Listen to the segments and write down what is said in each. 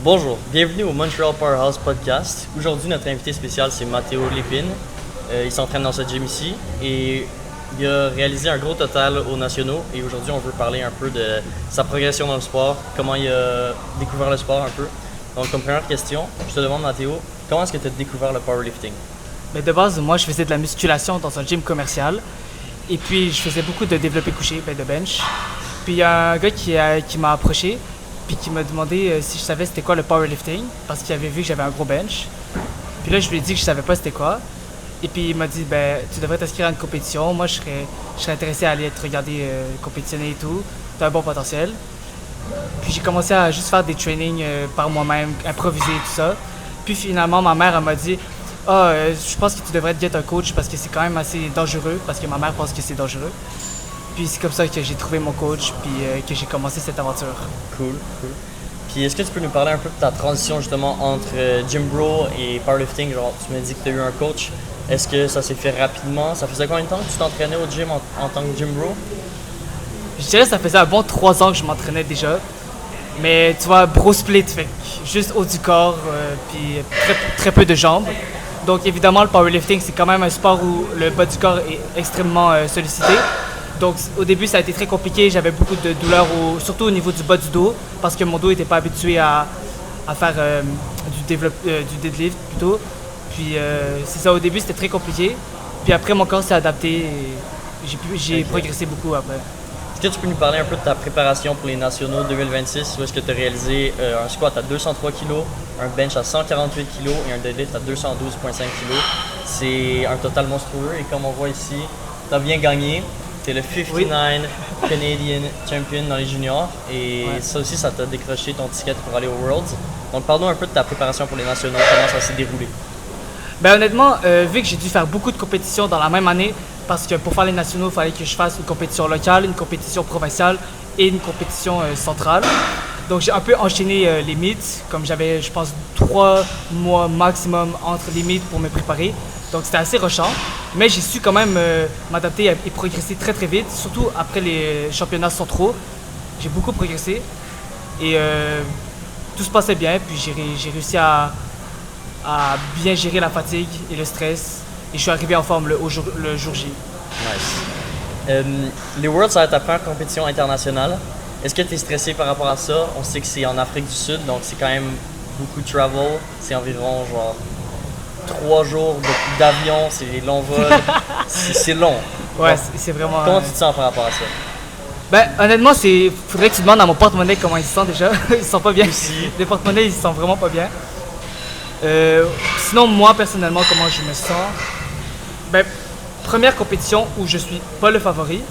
Bonjour, bienvenue au Montreal Powerhouse Podcast. Aujourd'hui, notre invité spécial, c'est Matteo Lépine. Il s'entraîne dans ce gym ici et il a réalisé un gros total aux nationaux. Et aujourd'hui, on veut parler un peu de sa progression dans le sport, comment il a découvert le sport un peu. Donc, comme première question, je te demande, Matteo, comment est-ce que tu as découvert le powerlifting? Mais de base, moi, je faisais de la musculation dans un gym commercial. Et puis, je faisais beaucoup de développé couché, de bench. Puis, il y a un gars qui m'a approché, puis qui m'a demandé si je savais c'était quoi le powerlifting, parce qu'il avait vu que j'avais un gros bench. Puis là, je lui ai dit que je savais pas c'était quoi. Et puis, il m'a dit, ben, tu devrais t'inscrire à une compétition. Moi, je serais intéressé à aller te regarder compétitionner et tout. Tu as un bon potentiel. Puis, j'ai commencé à juste faire des trainings par moi-même, improviser et tout ça. Puis, finalement, ma mère, elle m'a dit, je pense que tu devrais te get un coach parce que c'est quand même assez dangereux, parce que ma mère pense que c'est dangereux. Puis c'est comme ça que j'ai trouvé mon coach, puis que j'ai commencé cette aventure. Cool. Puis est-ce que tu peux nous parler un peu de ta transition justement entre gym bro et powerlifting? Genre, tu m'as dit que tu as eu un coach. Est-ce que ça s'est fait rapidement? Ça faisait combien de temps que tu t'entraînais au gym en tant que gym bro? Je dirais que ça faisait un bon 3 ans que je m'entraînais déjà. Mais tu vois, bro split, fait que juste haut du corps, puis très peu de jambes. Donc évidemment, le powerlifting, c'est quand même un sport où le bas du corps est extrêmement sollicité. Donc au début, ça a été très compliqué. J'avais beaucoup de douleurs, surtout au niveau du bas du dos, parce que mon dos n'était pas habitué à faire du deadlift plutôt. Puis c'est ça, au début, c'était très compliqué. Puis après, mon corps s'est adapté et j'ai progressé beaucoup après. Est-ce que tu peux nous parler un peu de ta préparation pour les nationaux 2026? Où est-ce que tu as réalisé un squat à 203 kg, un bench à 148 kg et un deadlift à 212,5 kg? C'est un total monstrueux et comme on voit ici, tu as bien gagné. Tu es le 59 Canadian Champion dans les juniors et ça aussi, ça t'a décroché ton ticket pour aller aux Worlds. Donc parle-nous un peu de ta préparation pour les nationaux, comment ça s'est déroulé? Ben honnêtement, vu que j'ai dû faire beaucoup de compétitions dans la même année, parce que pour faire les nationaux, il fallait que je fasse une compétition locale, une compétition provinciale et une compétition centrale. Donc j'ai un peu enchaîné les meets, comme j'avais, je pense, 3 mois maximum entre les meets pour me préparer. Donc c'était assez rushant, mais j'ai su quand même m'adapter et progresser très très vite, surtout après les championnats centraux. J'ai beaucoup progressé et tout se passait bien, puis j'ai réussi à bien gérer la fatigue et le stress. Et je suis arrivé en forme le jour J. Nice. Les Worlds, ça va être ta première compétition internationale. Est-ce que tu es stressé par rapport à ça? On sait que c'est en Afrique du Sud, donc c'est quand même beaucoup de travel. C'est environ genre 3 jours d'avion, c'est des longs vols. c'est long. Ouais, c'est vraiment... Comment tu te sens par rapport à ça? Ben, honnêtement, faudrait que tu demandes à mon porte-monnaie comment il se sent déjà. Ils se sentent pas bien. Aussi. Les porte-monnaies, ils se sentent vraiment pas bien. Sinon, moi, personnellement, comment je me sens? Ben, première compétition où je suis pas le favori.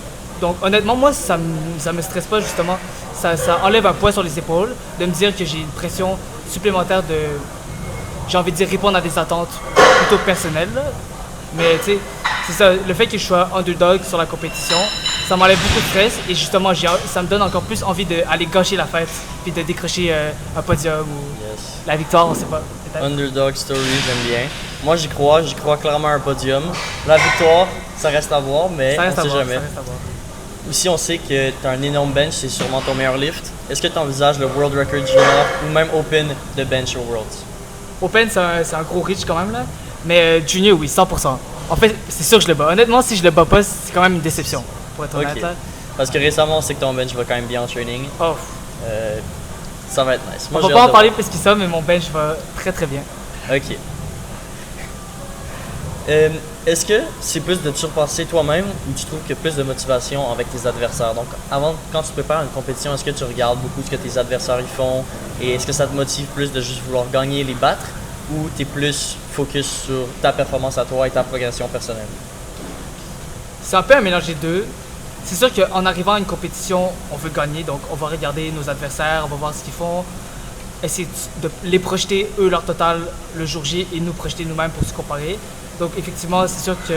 Donc, honnêtement, moi, ça me stresse pas, justement. Ça enlève un poids sur les épaules de me dire que j'ai une pression supplémentaire j'ai envie de dire, répondre à des attentes plutôt personnelles, là. Mais, tu sais, c'est ça. Le fait que je sois underdog sur la compétition, ça m'enlève beaucoup de stress et justement, ça me donne encore plus envie d'aller gâcher la fête puis de décrocher un podium ou la victoire, on sait pas. Peut-être. Underdog story, j'aime bien. Moi, j'y crois clairement à un podium. La victoire, ça reste à voir, mais on sait jamais. Ça reste à voir. Aussi, on sait que tu as un énorme bench, c'est sûrement ton meilleur lift. Est-ce que tu envisages le World Record Junior ou même Open de bench aux Worlds? Open, c'est un gros reach quand même, là. Mais Junior, oui, 100%. En fait, c'est sûr que je le bats. Honnêtement, si je le bats pas, c'est quand même une déception, pour être honnête. Là. Parce que récemment, on sait que ton bench va quand même bien en training. Oh. Ça va être nice. Moi, on va pas en parler plus que ça, mais mon bench va très très bien. Ok. Est-ce que c'est plus de te surpasser toi-même ou tu trouves qu'il y a plus de motivation avec tes adversaires? Donc, quand tu prépares une compétition, est-ce que tu regardes beaucoup ce que tes adversaires y font et est-ce que ça te motive plus de juste vouloir gagner et les battre ou tu es plus focus sur ta performance à toi et ta progression personnelle? C'est un peu un mélange des deux. C'est sûr qu'en arrivant à une compétition, on veut gagner, donc on va regarder nos adversaires, on va voir ce qu'ils font, essayer de les projeter, eux, leur total, le jour J, et nous projeter nous-mêmes pour se comparer. Donc effectivement, c'est sûr que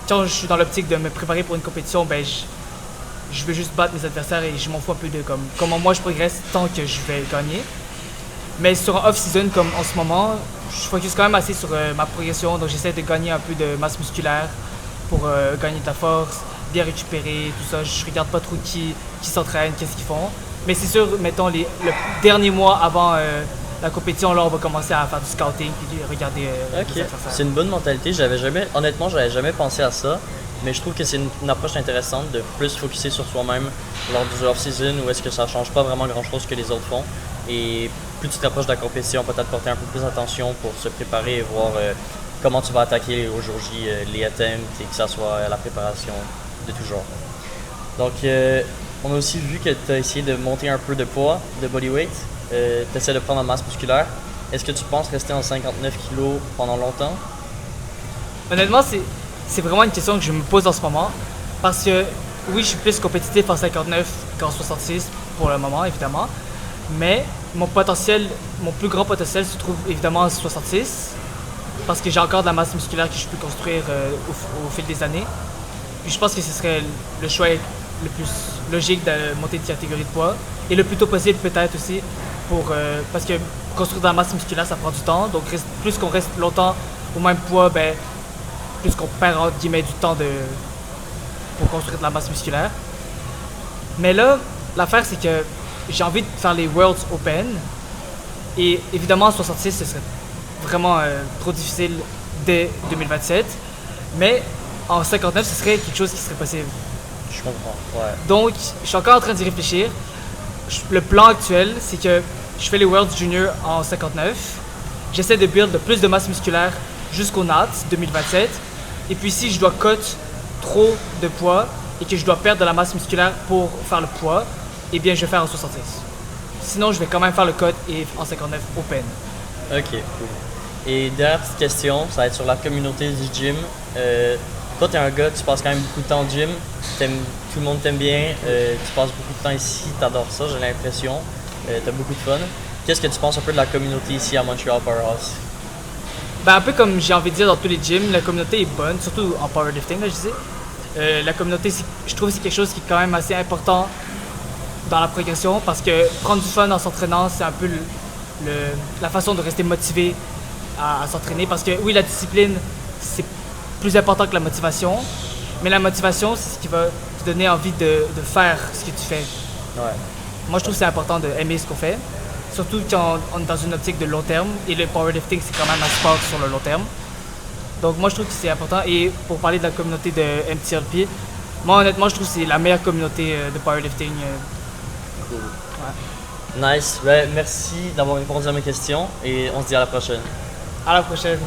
quand je suis dans l'optique de me préparer pour une compétition, ben je veux juste battre mes adversaires et je m'en fous un peu de comment moi je progresse tant que je vais gagner. Mais sur un off-season comme en ce moment, je focus quand même assez sur ma progression, donc j'essaie de gagner un peu de masse musculaire pour gagner de la force, bien récupérer, tout ça. Je regarde pas trop qui s'entraîne, qu'est-ce qu'ils font. Mais c'est sûr, mettons, le dernier mois avant la compétition, là, on va commencer à faire du scouting puis regarder les Ok, adversaires. c'est une bonne mentalité. Honnêtement, j'avais jamais pensé à ça, mais je trouve que c'est une approche intéressante de plus focuser sur soi-même lors du off-season où est-ce que ça change pas vraiment grand-chose que les autres font. Et plus tu t'approches de la compétition, peut-être porter un peu plus attention pour se préparer et voir comment tu vas attaquer au jour J les attempts et que ça soit la préparation de tout genre. Donc, on a aussi vu que tu as essayé de monter un peu de poids, de body weight. Tu essaies de prendre en masse musculaire. Est-ce que tu penses rester en 59 kg pendant longtemps? Honnêtement, c'est vraiment une question que je me pose en ce moment. Parce que, oui, je suis plus compétitif en 59 qu'en 66 pour le moment, évidemment. Mais mon plus grand potentiel se trouve évidemment en 66. Parce que j'ai encore de la masse musculaire que je peux construire au fil des années. Puis je pense que ce serait le choix le plus logique de monter de catégorie de poids. Et le plus tôt possible peut-être aussi. Parce que construire de la masse musculaire, ça prend du temps. Donc plus qu'on reste longtemps au même poids, ben, plus qu'on perd entre guillemets du temps pour construire de la masse musculaire. Mais là, l'affaire c'est que j'ai envie de faire les Worlds Open. Et évidemment, en 66, ce serait vraiment trop difficile dès 2027. Mais en 59, ce serait quelque chose qui serait possible. Je comprends, ouais. Donc, je suis encore en train d'y réfléchir. Le plan actuel, c'est que je fais les Worlds Junior en 59. J'essaie de build le plus de masse musculaire jusqu'au NAT 2027. Et puis, si je dois cut trop de poids et que je dois perdre de la masse musculaire pour faire le poids, eh bien, je vais faire en 66. Sinon, je vais quand même faire le cut et en 59 open. Ok, cool. Et dernière petite question, ça va être sur la communauté du gym. Toi, t'es un gars, tu passes quand même beaucoup de temps au gym, tout le monde t'aime bien, tu passes beaucoup de temps ici, t'adores ça, j'ai l'impression, t'as beaucoup de fun. Qu'est-ce que tu penses un peu de la communauté ici à Montreal Powerhouse? Ben, un peu comme j'ai envie de dire dans tous les gyms, la communauté est bonne, surtout en powerlifting, là, je disais. La communauté, je trouve que c'est quelque chose qui est quand même assez important dans la progression parce que prendre du fun en s'entraînant, c'est un peu la façon de rester motivé à s'entraîner parce que oui, la discipline, c'est plus important que la motivation, mais la motivation, c'est ce qui va te donner envie de faire ce que tu fais. Ouais. Moi, je trouve que c'est important d'aimer ce qu'on fait, surtout quand on est dans une optique de long terme, et le powerlifting, c'est quand même un sport sur le long terme. Donc moi, je trouve que c'est important, et pour parler de la communauté de MTLP, moi, honnêtement, je trouve que c'est la meilleure communauté de powerlifting. Cool. Ouais. Nice, ben, merci d'avoir répondu à mes questions et on se dit à la prochaine. À la prochaine.